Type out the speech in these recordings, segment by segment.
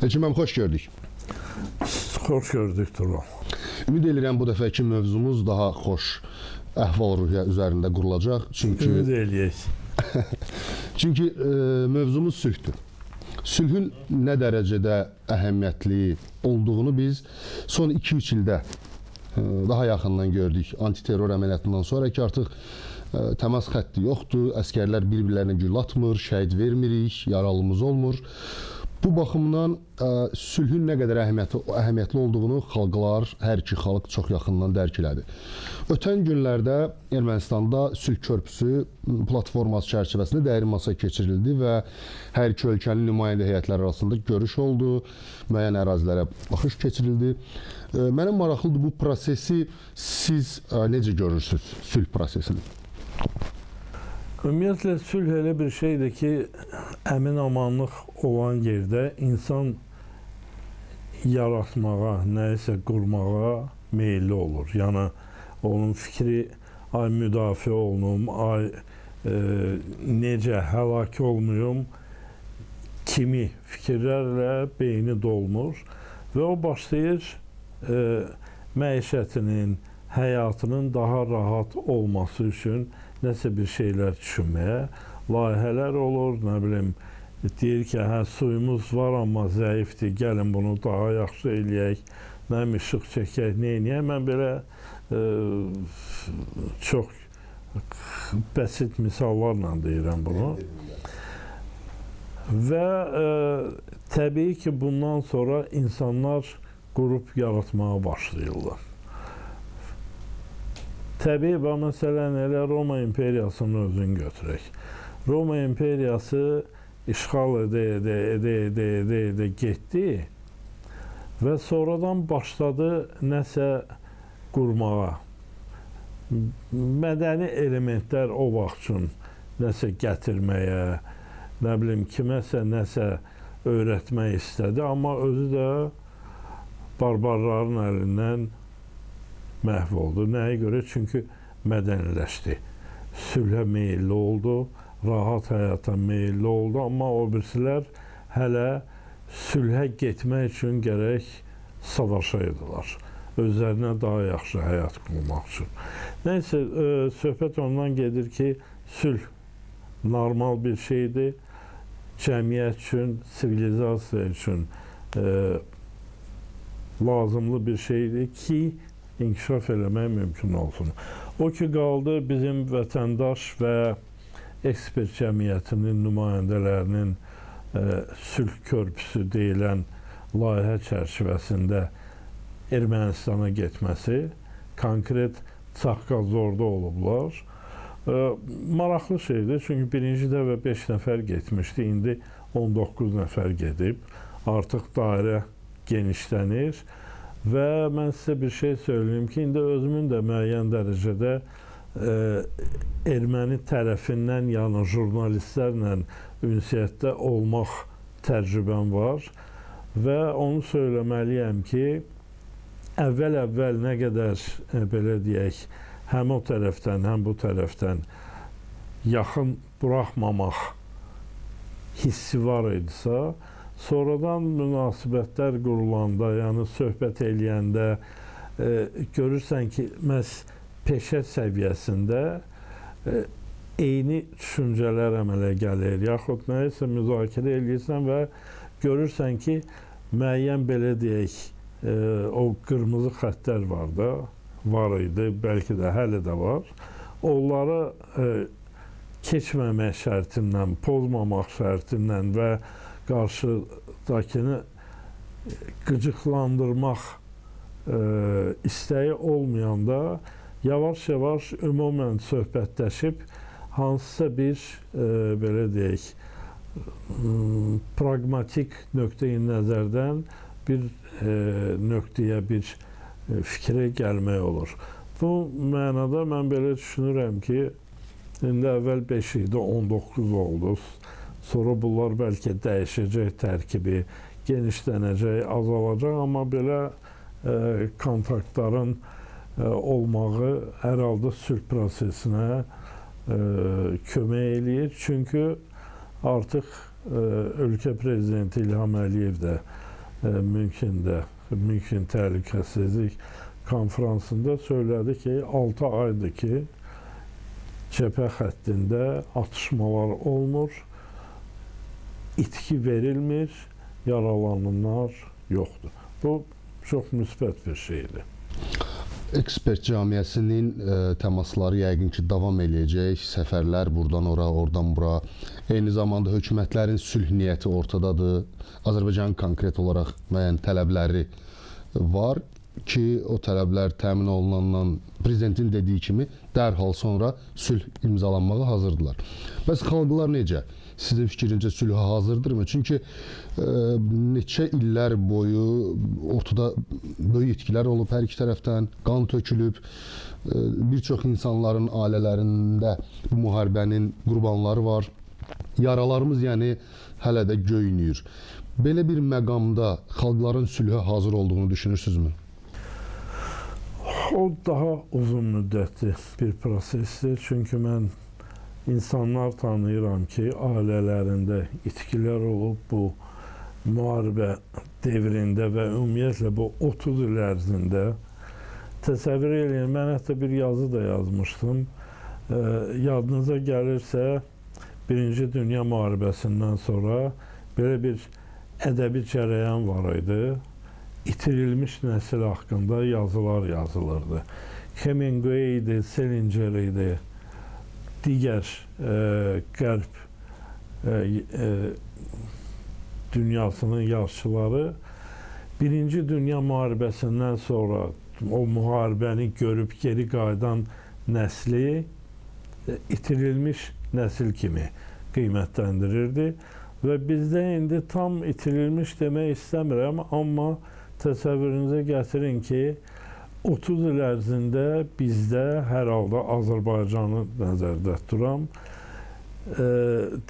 Elçin müəllim, xoş gördük. Xoş gördük Turan. Ümid edirəm bu dəfəki mövzumuz daha xoş əhval-ruhiyyə üzərində qurulacaq. Ümid eləyək. Çünki mövzumuz sülhdür. Sülhün nə dərəcədə əhəmiyyətli olduğunu biz son 2-3 ildə daha yaxından gördük. Antiterror əməliyyatından sonra ki, artıq təmas xətti yoxdur, əskərlər bir-birlərinə gül atmır, şəhid vermirik, yaralımız olmur. Bu baxımdan sülhün nə qədər əhəmiyyətli olduğunu xalqlar, hər iki xalq çox yaxından dərk elədi. Ötən günlərdə Ermənistanda sülh körpüsü platforması çərçivəsində dərin masa keçirildi və hər iki ölkənin nümayəndə heyətləri arasında görüş oldu, müəyyən ərazilərə baxış keçirildi. Mənə maraqlıdır, bu prosesi siz necə görürsünüz, sülh prosesini? Ümumiyyətlə, sülh elə bir şeydir ki, əmin-amanlıq olan yerdə insan yaratmağa, nəyisə qurmağa meyilli olur. Yəni, onun fikri, ay müdafiə olunum, ay necə həlak olmayım kimi fikirlərlə beyni dolmur və o başlayır məişətinin, həyatının daha rahat olması üçün nəsə bir şeylər düşünməyə, layihələr olur, nə bilim, deyir ki, hə, suyumuz var, amma zəifdir, gəlin bunu daha yaxşı eləyək, nə işıq çəkək, neyniyək, mən belə çox bəsit misallarla deyirəm bunu. Və təbii ki, bundan sonra insanlar qrup yaratmağa başlayırlar. Təbii, məsələn, elə Roma imperiyasının özünü götürək. Roma imperiyası işğal edə getdi və sonradan başladı nəsə qurmağa. Mədəni elementlər o vaxt üçün nəsə gətirməyə, nə bilim, kiməsə nəsə öyrətmək istədi, amma özü də barbarların əlindən məhv oldu. Nəyə görə? Çünki mədəniləşdi. Sülhə meyilli oldu, rahat həyata meyilli oldu, amma o birisilər hələ sülhə getmək üçün gərək savaşaydılar. Özlərinə daha yaxşı həyat qurmaq üçün. Nəysə, söhbət ondan gedir ki, sülh normal bir şeydir. Cəmiyyət üçün, sivilizasiya üçün lazımlı bir şeydir ki, inkişaf eləmək mümkün olsun. O ki, qaldı bizim vətəndaş və ekspert cəmiyyətinin nümayəndələrinin sülh körpüsü deyilən layihə çərçivəsində Ermənistana getməsi, konkret Çaqqazorda olublar. Maraqlı şeydir, çünki birinci dəfə 5 nəfər getmişdi, indi 19 nəfər gedib, artıq dairə genişlənir. Və mən sizə bir şey söyleyeyim ki, indi özümün də müəyyən dərəcədə erməni tərəfindən, yəni jurnalistlərlə ünsiyyətdə olmaq təcrübəm var və onu söyləməliyəm ki, əvvəl nə qədər, belə deyək, həm o tərəfdən, həm bu tərəfdən yaxın buraxmamaq hissi var idisə, sonradan münasibətlər qurulanda, yəni söhbət eləyəndə görürsən ki, məhz peşə səviyyəsində eyni düşüncələr əmələ gəlir, yaxud nəyisə müzakirə eləyirsən və görürsən ki, müəyyən, belə deyək, o qırmızı xəttlər var idi, bəlkə də hələ də var. Onları keçməmək şərtindən, pozmamaq şərtindən və qarşıdakını qıcıqlandırmaq istəyi olmayanda yavaş-yavaş ümumən söhbətləşib hansısa bir, belə deyək, pragmatik nöqteyi nəzərdən bir nöqtəyə, bir fikrə gəlmək olur. Bu mənada mən belə düşünürəm ki, indi əvvəl 5 idi, 19 oldu. Sonra bunlar bəlkə dəyişəcək tərkibi, genişlənəcək, azalacaq, amma belə kontaktların olmağı hər halda sülh prosesinə kömək eləyir. Çünki artıq ölkə prezidenti İlham Əliyev də München Təhlükəsizlik konfransında söylədi ki, 6 aydır ki, cəbhə xəttində atışmalar olmur, itki verilmir, yaralananlar yoxdur. Bu çox müsbət bir şeydir. Ekspert cəmiyyəsinin təmasları yəqin ki, davam eləyəcək. Səfərlər buradan ora, oradan bura. Eyni zamanda hökumətlərin sülh niyyəti ortadadır. Azərbaycanın konkret olaraq müəyyən tələbləri var ki, o tələblər təmin olunandan prezidentin dediyi kimi dərhal sonra sülh imzalanmağa hazırdılar. Bəs xalqlar necə? Sizin fikrincə sülhə hazırdırmı? Çünki neçə illər boyu ortada böyük itkilər olub hər iki tərəfdən, qan tökülüb, bir çox insanların ailələrində bu müharibənin qurbanları var. Yaralarımız yəni hələ də göynüyür. Belə bir məqamda xalqların sülhə hazır olduğunu düşünürsünüzmü? O daha uzun müddətli bir prosesdir. Çünki mən insanlar tanıyıram ki, ailələrində itkilər olub bu müharibə devrində və ümumiyyətlə bu 30 il ərzində. Təsəvvür edin, mən hətta bir yazı da yazmışdım. Yadınıza gəlirsə, Birinci Dünya müharibəsindən sonra belə bir ədəbi cərəyan var idi. İtirilmiş nəsil haqqında yazılar yazılırdı. Hemingway idi, Salinger idi, digər qərb dünyasının yazıçıları Birinci Dünya müharibəsindən sonra o müharibəni görüb geri qayıdan nəsli itirilmiş nəsil kimi qiymətləndirirdi. Və bizdə indi tam itirilmiş demək istəmirəm, amma təsəvvürünüzə gətirin ki, 30 il ərzində bizdə hər halda Azərbaycanı nəzərdə tuturam.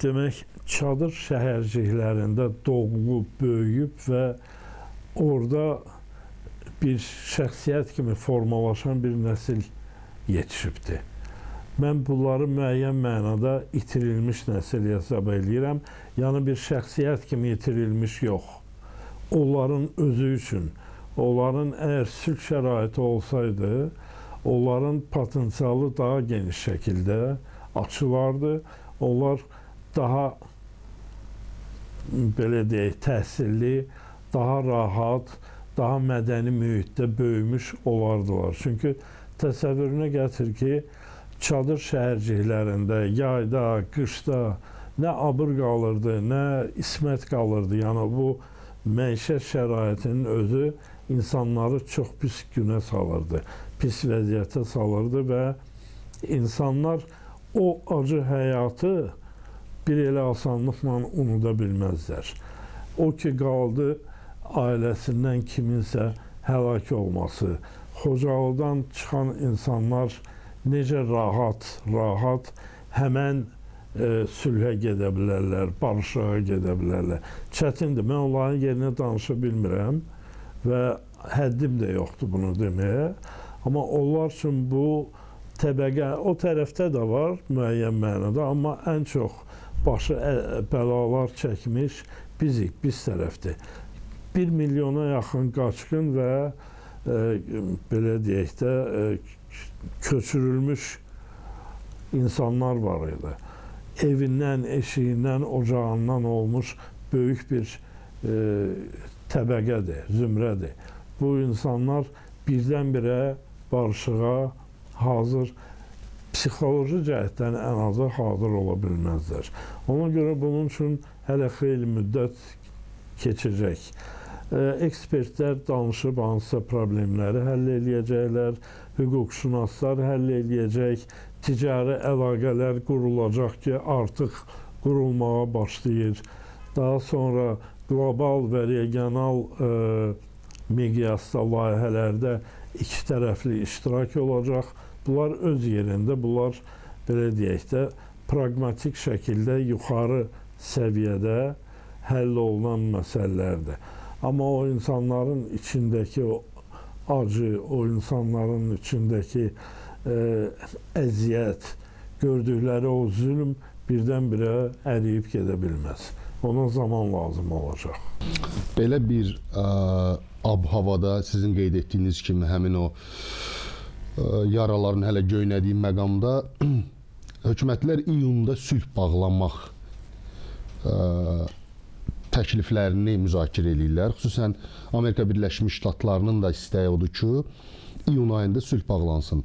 Demək, çadır şəhərciklərində doğulub, böyüyüb və orada bir şəxsiyyət kimi formalaşan bir nəsil yetişibdir. Mən bunları müəyyən mənada itirilmiş nəsil hesab edirəm. Yəni bir şəxsiyyət kimi itirilmiş yox. Onların özü üçün, onların əgər sülh şəraiti olsaydı, onların potensialı daha geniş şəkildə açılardı. Onlar daha, belə deyək, təhsilli, daha rahat, daha mədəni mühitdə böyümüş olardılar. Çünki təsəvvürünə gətir ki, çadır şəhərciklərində, yayda, qışda nə abır qalırdı, nə ismət qalırdı. Yəni bu məişət şəraitinin özü insanları çox pis günə salırdı, pis vəziyyətə salırdı və insanlar o acı həyatı bir elə asanlıqla unuda bilməzlər. O ki, qaldı ailəsindən kiminsə həlak olması, Xocalıdan çıxan insanlar necə rahat həmən sülhə gedə bilərlər, barışığa gedə bilərlər. Çətindir, mən onların yerinə danışa bilmirəm və həddim də yoxdur bunu deməyə. Amma onlar üçün bu təbəqə o tərəfdə də var müəyyən mənada, amma ən çox başı bəlalar çəkmiş bizik, biz tərəfdir. 1 milyona yaxın qaçqın və belə deyək də köçürülmüş insanlar var idi. Evindən, eşiyindən, ocağından olmuş böyük bir təbəqədir, zümrədir. Bu insanlar birdən-birə barışığa hazır, psixoloji cəhətdən ən azı hazır ola bilməzlər. Ona görə bunun üçün hələ xeyli müddət keçəcək. Ekspertlər danışıb hansısa problemləri həll eləyəcəklər, hüquqşünaslar həll eləyəcək, ticari əlaqələr qurulacaq ki, artıq qurulmağa başlayır. Daha sonra qlobal və regional miqyasda layihələrdə iki tərəfli iştirak olacaq. Bunlar öz yerində, bunlar belə deyək də praqmatik şəkildə yuxarı səviyyədə həll olunan məsələlərdir. Amma o insanların içindəki o acı, o insanların içindəki əziyyət, gördükləri o zülm birdən-birə əriyib gedə bilməz. Ona zaman lazım olacaq. Belə bir ab-havada sizin qeyd etdiyiniz kimi həmin o yaraların hələ göynədiyi məqamda hökumətlər iyunda sülh bağlamaq təkliflərini müzakirə edirlər. Xüsusən Amerika Birləşmiş Ştatlarının da istəyi odur ki, iyun ayında sülh bağlansın.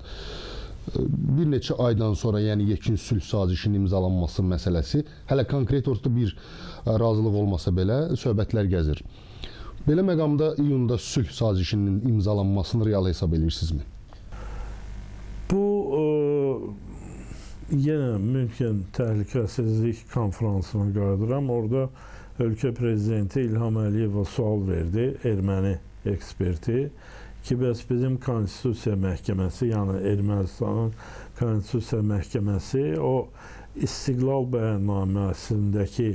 Bir neçə aydan sonra, yəni yekun sülh sazişinin imzalanması məsələsi hələ konkret ortada bir razılıq olmasa belə söhbətlər gəzir. Belə məqamda iyunda sülh sazişinin imzalanmasını real hesab edirsinizmi? Bu yenə mümkün təhlükəsizlik konferansına qayıdıram. Orada ölkə prezidenti İlham Əliyevə sual verdi, erməni eksperti ki, bəs bizim Konstitusiya Məhkəməsi, yəni Ermənistanın Konstitusiya Məhkəməsi o İstiqlal bəyannaməsindəki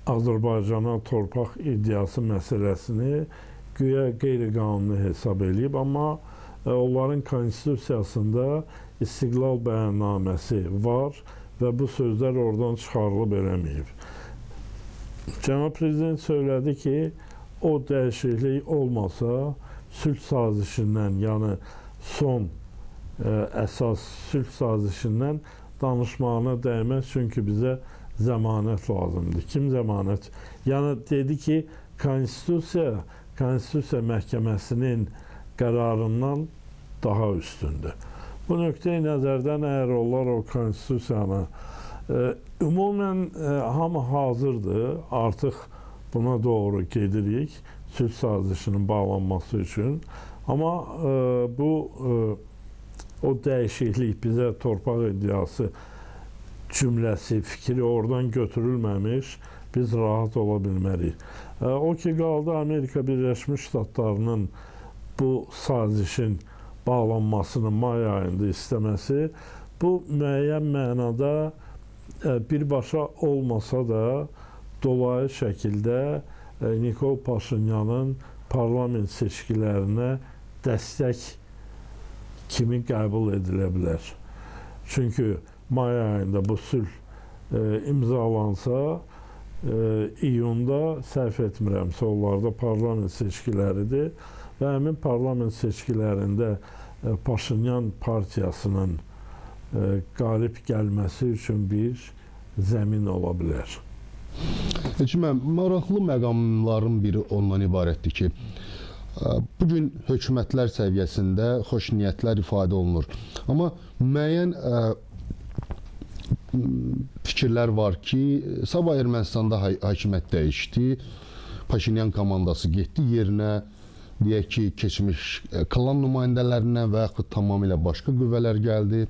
Azərbaycana torpaq iddiası məsələsini güya qeyri-qanuni hesab edib, amma onların konstitusiyasında İstiqlal bəyannaməsi var və bu sözlər oradan çıxarılıb eləməyib. Cənab Prezident söylədi ki, o dəyişiklik olmasa sülh sazişindən, yəni son əsas sülh sazişindən danışmağına dəyməz, çünki bizə zəmanət lazımdır. Kim zəmanət? Yəni dedi ki, Konstitusiya Məhkəməsinin qərarından daha üstündür. Bu nöqteyi nəzərdən əgər onlar o Konstitusiyanı ümumən hamı hazırdır, artıq buna doğru gedirik sülh sazişinin bağlanması üçün. Amma bu o dəyişiklik bizə torpaq iddiası cümləsi, fikri oradan götürülməmiş, biz rahat ola bilmərik. O ki qaldı Amerika Birləşmiş Ştatlarının bu sazişin bağlanmasını may ayında istəməsi, bu müəyyən mənada birbaşa olmasa da dolayı şəkildə Nikol Paşinyanın parlament seçkilərinə dəstək kimi qəbul edilə bilər. Çünki may ayında bu sülh imzalansa, iyunda səhv etmirəmsə, onlarda parlament seçkiləridir və həmin parlament seçkilərində Paşinyan partiyasının qalib gəlməsi üçün bir zəmin ola bilər. Mən maraqlı məqamların biri ondan ibarətdir ki, bugün hökumətlər səviyyəsində xoş niyyətlər ifadə olunur. Amma müəyyən fikirlər var ki, sabah Ermənistanda hakimiyyət dəyişdi, Paşinyan komandası getdi, yerinə deyək ki, keçmiş klan nümayəndələrindən və yaxud tamamilə başqa qüvvələr gəldi.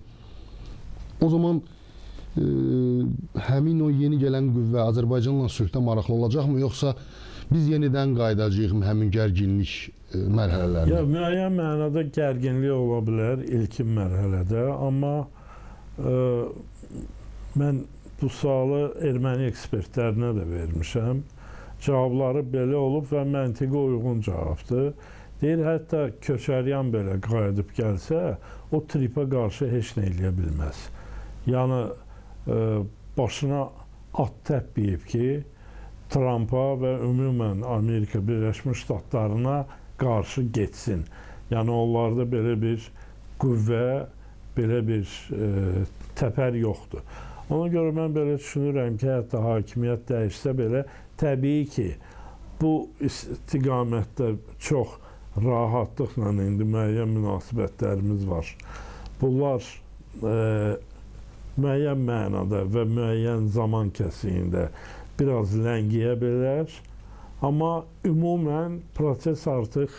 O zaman həmin o yeni gələn qüvvə Azərbaycanla sülhdə maraqlı olacaqmı, yoxsa biz yenidən qayıdacağıq həmin gərginlik mərhələlərinə? Müəyyən mənada gərginlik ola bilər ilkin mərhələdə, amma mən bu sualı erməni ekspertlərinə də vermişəm. Cavabları belə olub və məntiqə uyğun cavabdır. Deyir, hətta Köçəryan belə qayıdıb gəlsə, o tripə qarşı heç nə eləyə bilməz. Yəni, başına at təpməyib ki, Trumpa və ümumən Amerika Birləşmiş Ştatlarına qarşı getsin. Yəni, onlarda belə bir qüvvə, belə bir təpər yoxdur. Ona görə mən belə düşünürəm ki, hətta hakimiyyət dəyişsə belə, təbii ki, bu istiqamətdə çox rahatlıqla indi müəyyən münasibətlərimiz var. Bunlar müəyyən mənada və müəyyən zaman kəsiyində biraz ləngiyə bilər, amma ümumən proses artıq,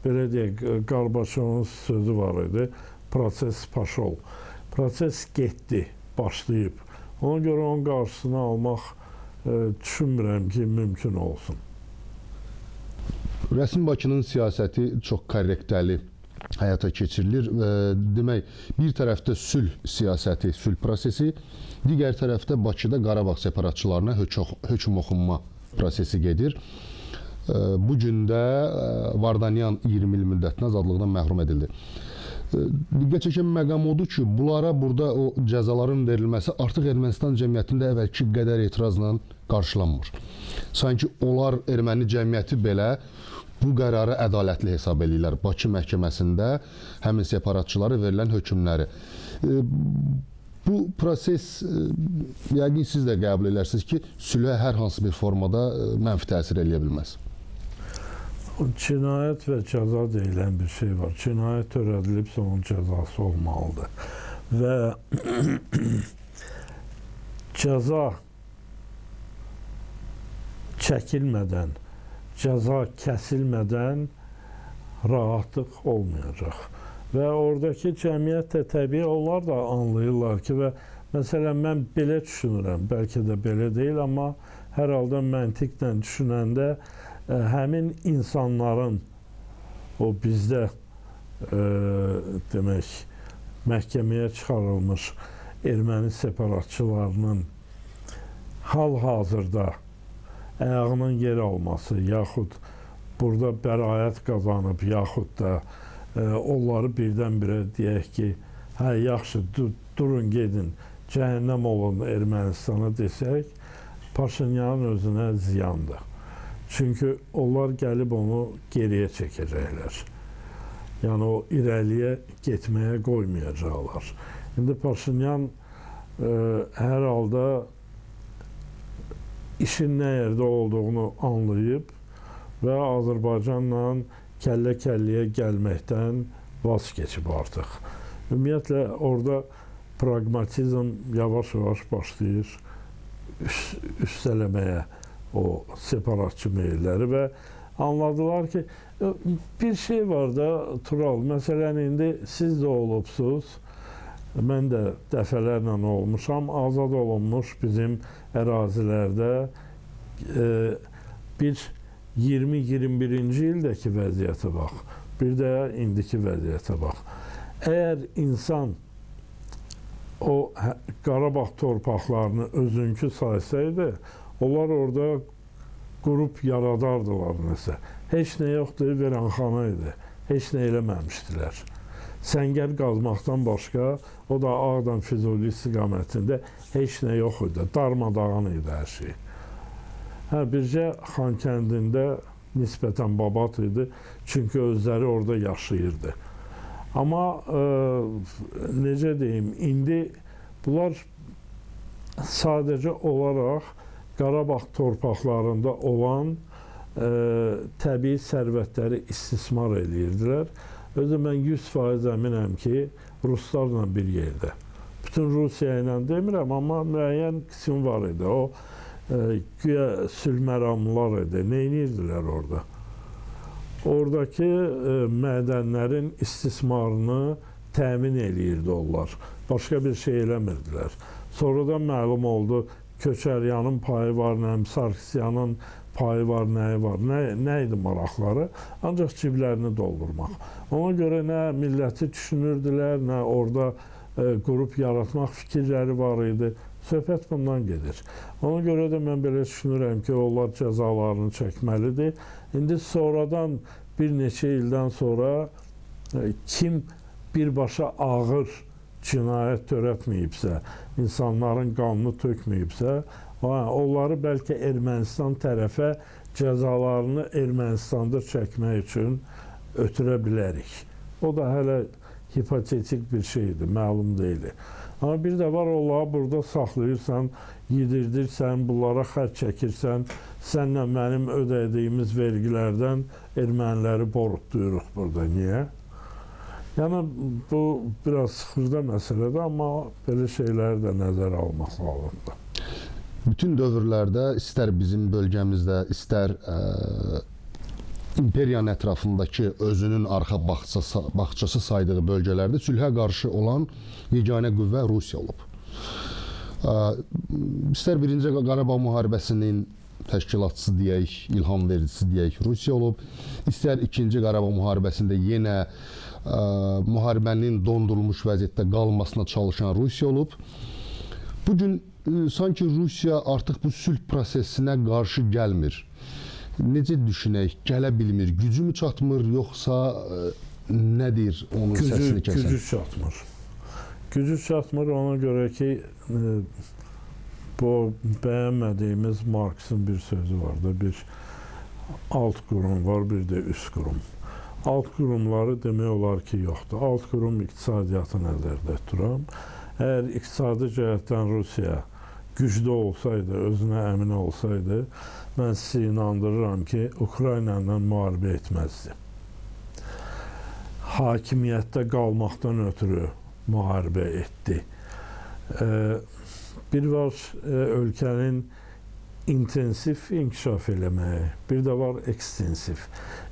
belə deyək, Qarbaçovun sözü var idi, proses paşol. Proses getdi, başlayıb. Ona görə onun qarşısını almaq düşünmürəm ki, mümkün olsun. Rəsmi Bakının siyasəti çox korrektəli həyata keçirilir. Demək, bir tərəfdə sülh siyasəti, sülh prosesi, digər tərəfdə Bakıda Qarabağ separatçılarına hökm oxunma prosesi gedir. Bu gün də Vardanyan 20 il müddətinə azadlıqdan məhrum edildi. Diqqət çəkən məqam odur ki, bunlara burada o cəzaların verilməsi artıq Ermənistan cəmiyyətində əvvəlki qədər etirazla qarşılanmır. Sanki onlar erməni cəmiyyəti belə bu qərarı ədalətli hesab edirlər. Bakı məhkəməsində həmin separatçılara verilən hökmləri. Bu proses yəqin siz də qəbul edersiniz ki, sülhə hər hansı bir formada mənfi təsir eləyə bilməz. Cinayət və cəza deyilən bir şey var. Cinayət törədilibsə onun cəzası olmalıdır. Və cəza çəkilmədən, cəza kəsilmədən rahatlıq olmayacaq. Və oradakı cəmiyyət də təbii onlar da anlayırlar ki, və məsələn mən belə düşünürəm, bəlkə də belə deyil, amma hər halda məntiqlə düşünəndə həmin insanların o bizdə demək məhkəməyə çıxarılmış erməni separatçılarının hal-hazırda ayağının yer alması, yaxud burada bəraət qazanıb, yaxud da onları birdən-birə deyək ki, hə, yaxşı, durun, gedin, cəhənnəm olun Ermənistana desək, Paşinyanın özünə ziyandır. Çünki onlar gəlib onu geriyə çəkəcəklər. Yəni, o irəliyə getməyə qoymayacaqlar. İndi Paşinyan hər halda işin nə yerdə olduğunu anlayıb və Azərbaycanla kəllə-kəlliyə gəlməkdən vaz keçib artıq. Ümumiyyətlə, orada pragmatizm yavaş-yavaş başlayır üstələməyə o separatçı meyilləri və anladılar ki, bir şey var da, Tural, məsələn, indi siz də olubsuz, mən də dəfələrlə olmuşam, azad olunmuş bizim ərazilərdə bir 20-21-ci ildəki vəziyyətə bax, bir də indiki vəziyyətə bax. Əgər insan o Qarabağ torpaqlarını özünkü saysaydı, onlar orada qrup yaradardılar nəsə. Heç nə yoxdur, veranxana idi. Heç nə eləməmişdilər. Səngər qazmaqdan başqa, o da Ağdam Füzuli istiqamətində heç nə yox idi. Darmadağın idi hər şey. Bircə Xankəndində nisbətən babat idi, çünki özləri orada yaşayırdı. Amma necə deyim, indi bunlar sadəcə olaraq Qarabağ torpaqlarında olan təbii sərvətləri istismar edirdilər. Özü mən 100% əminəm ki, Ruslarla bir yerdə. Bütün Rusiya ilə demirəm, amma müəyyən qism var idi. O, güya sülh məramlılar idi. Nə edirdilər orada? Oradakı mədənlərin istismarını təmin edirdi onlar. Başqa bir şey eləmirdilər. Sonradan məlum oldu, Köçəryanın payı var, Sarkisyanın payı var, nəyi var, nə idi maraqları? Ancaq ciblərini doldurmaq. Ona görə nə milləti düşünürdülər, nə orada qrup yaratmaq fikirləri var idi. Söhbət bundan gedir. Ona görə də mən belə düşünürəm ki, onlar cəzalarını çəkməlidir. İndi sonradan bir neçə ildən sonra kim birbaşa ağır cinayət törətməyibsə, insanların qanını tökməyibsə, onları bəlkə Ermənistan tərəfə cəzalarını Ermənistanda çəkmək üçün ötürə bilərik. O da hələ hipotetik bir şeydir, məlum deyil. Amma bir də var, onları burada saxlayırsan, yedirdirsən, bunlara xərc çəkirsən, sənlə mənim ödədiyimiz vergilərdən erməniləri borutduyuruq burada. Niyə? Yəni, bu biraz sıxırda məsələdir, amma belə şeyləri də nəzərə almaq lazımdır. Bütün dövrlərdə, istər bizim bölgəmizdə, istər imperiyanın ətrafındakı özünün arxa bağçası saydığı bölgələrdə sülhə qarşı olan yeganə qüvvə Rusiya olub. İstər birinci Qarabağ müharibəsinin təşkilatçısı deyək, ilham vericisi deyək, Rusiya olub. İstər ikinci Qarabağ müharibəsində yenə müharibənin dondurulmuş vəziyyətdə qalmasına çalışan Rusiya olub. Bugün sanki Rusiya artıq bu sülh prosesinə qarşı gəlmir. Necə düşünək, gələ bilmir, gücü mü çatmır, yoxsa nədir onun səsini kəsən? Gücü çatmır. Gücü çatmır ona görə ki, bu bəyənmədiyimiz Marksın bir sözü var da, bir alt qurum var, bir də üst qurum. Alt qurumları demək olar ki, yoxdur. Alt qurum iqtisadiyyatı nəzərdə tuturam. Əgər iqtisadi cəhətdən Rusiya güclü olsaydı, özünə əmin olsaydı, mən sizi inandırıram ki, Ukrayna ilə müharibə etməzdi. Hakimiyyətdə qalmaqdan ötürü müharibə etdi. Bir var ölkənin intensiv inkişaf eləməyi, bir də var ekstensiv.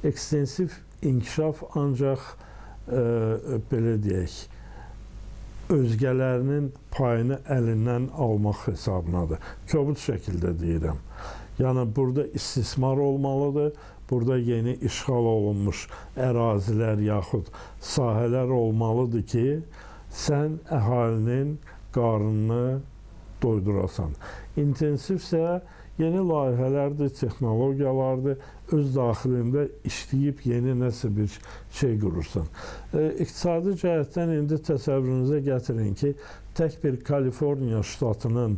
Ekstensiv inkişaf ancaq belə deyək, özgələrinin payını əlindən almaq hesabınadır. Kobud şəkildə deyirəm. Yəni, burada istismar olmalıdır, burada yeni işğal olunmuş ərazilər yaxud sahələr olmalıdır ki, sən əhalinin qarnını doydurasan. İntensivsə yeni layihələrdir, texnologiyalardır, öz daxilində işləyib yeni nəsə bir şey qurursan. İqtisadi cəhətdən indi təsəvvürünüzə gətirin ki, tək bir Kaliforniya ştatının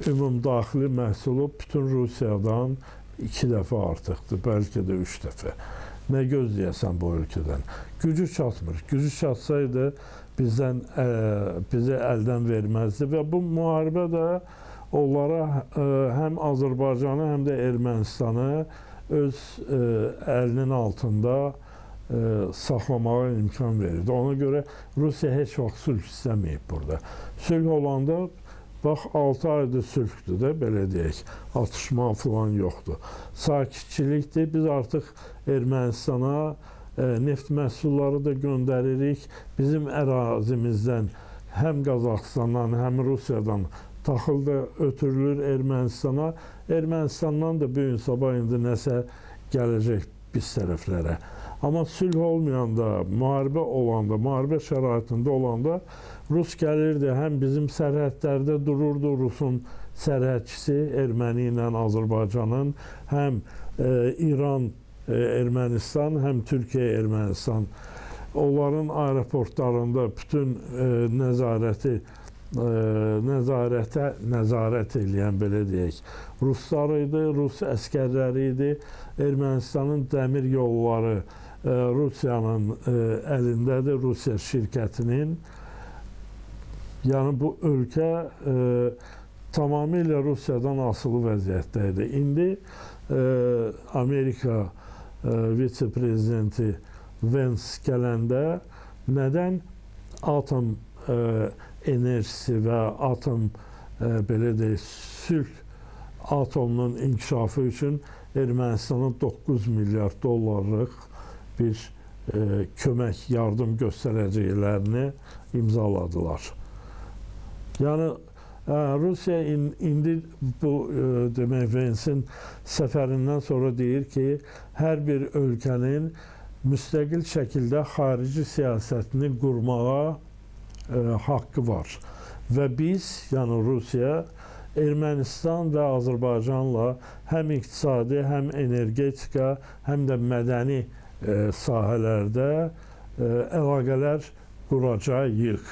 ümumdaxili məhsulu bütün Rusiyadan 2 dəfə artıqdır, bəlkə də 3 dəfə. Nə gözləyəsən bu ölkədən? Gücü çatmır. Gücü çatsaydı bizi əldən verməzdi və bu müharibə də onlara həm Azərbaycanı, həm də Ermənistanı öz əlinin altında saxlamağa imkan verirdi. Ona görə Rusiya heç vaxt sülh istəməyib burada. Sülh olanda, bax 6 aydır sülhdür də, belə deyək, atışma falan yoxdur. Sakitçilikdir, biz artıq Ermənistana neft məhsulları da göndəririk. Bizim ərazimizdən həm Qazaxıstandan, həm Rusiyadan taxıl da ötürülür Ermənistana. Ermənistandan da bu gün sabah indi nəsə gələcək biz tərəflərə. Amma sülh olmayanda, müharibə olanda, müharibə şəraitində olanda Rus gəlirdi, həm bizim sərhədlərdə dururdu, Rusun sərhədçisi Erməni ilə Azərbaycanın, həm İran, Ermənistan, həm Türkiyə, Ermənistan. Onların aeroportlarında bütün nəzarət eləyən, belə deyək, Ruslar idi, Rus əskərləri idi. Ermənistanın dəmir yolları Rusiyanın əlindədir, Rusiya şirkətinin. Yəni, bu ölkə tamamilə Rusiyadan asılı vəziyyətdə idi. İndi Amerika vitse-prezidenti Vance gələndə nədən atom enerjisi və atom, belə deyək, sülh atomunun inkişafı üçün Ermənistana 9 milyard dollarlıq bir kömək, yardım göstərəcəklərini imzaladılar. Yəni, Rusiya indi bu demək Vance'in səfərindən sonra deyir ki, hər bir ölkənin müstəqil şəkildə xarici siyasətini qurmağa haqqı var. Və biz, yəni Rusiya, Ermənistan və Azərbaycanla həm iqtisadi, həm energetika, həm də mədəni sahələrdə əlaqələr quracağıq,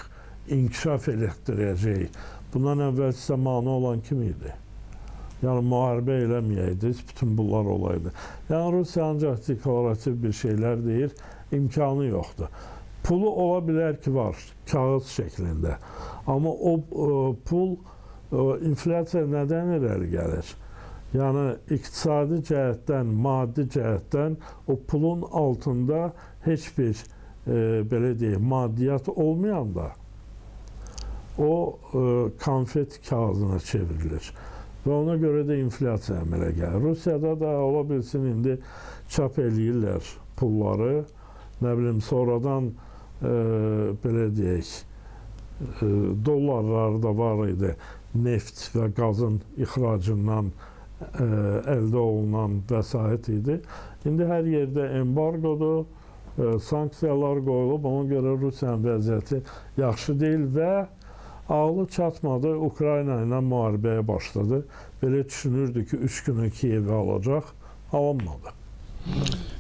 inkişaf elətdirəcəyik. Bundan əvvəl sizə mane olan kim idi? Yəni, müharibə eləməyəydiniz, bütün bunlar olaydı. Yəni, Rusiya ancaq deklarativ bir şeylər deyir, imkanı yoxdur. Pulu ola bilər ki, var, kağıt şəklində. Amma o pul, inflyasiya nədən irəli gəlir? Yəni, iqtisadi cəhətdən, maddi cəhətdən o pulun altında heç bir, belə deyək, maddiyyat olmayanda o konfet kağızına çevrilir. Və ona görə də inflyasiya əmələ gəlir. Rusiyada da ola bilsin, indi çap eləyirlər pulları, nə bilim, sonradan, belə deyək, dollarlar da var idi, neft və qazın ixracından əldə olunan vəsait idi. İndi hər yerdə embargodur, sanksiyalar qoyulub, ona görə Rusiyanın vəziyyəti yaxşı deyil və ağlı çatmadı, Ukrayna ilə müharibəyə başladı. Belə düşünürdü ki, 3 günə Kiyevi alacaq, alınmadı.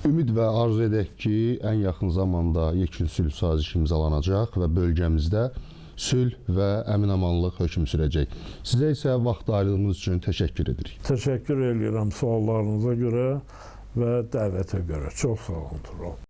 Ümid və arzu edək ki, ən yaxın zamanda yekun sülh sazişi imzalanacaq və bölgəmizdə sülh və əmin-amanlıq hökm sürəcək. Sizə isə vaxt ayırdığınız üçün təşəkkür edirik. Təşəkkür edirəm suallarınıza görə və dəvətə görə. Çox sağ olun, Tural.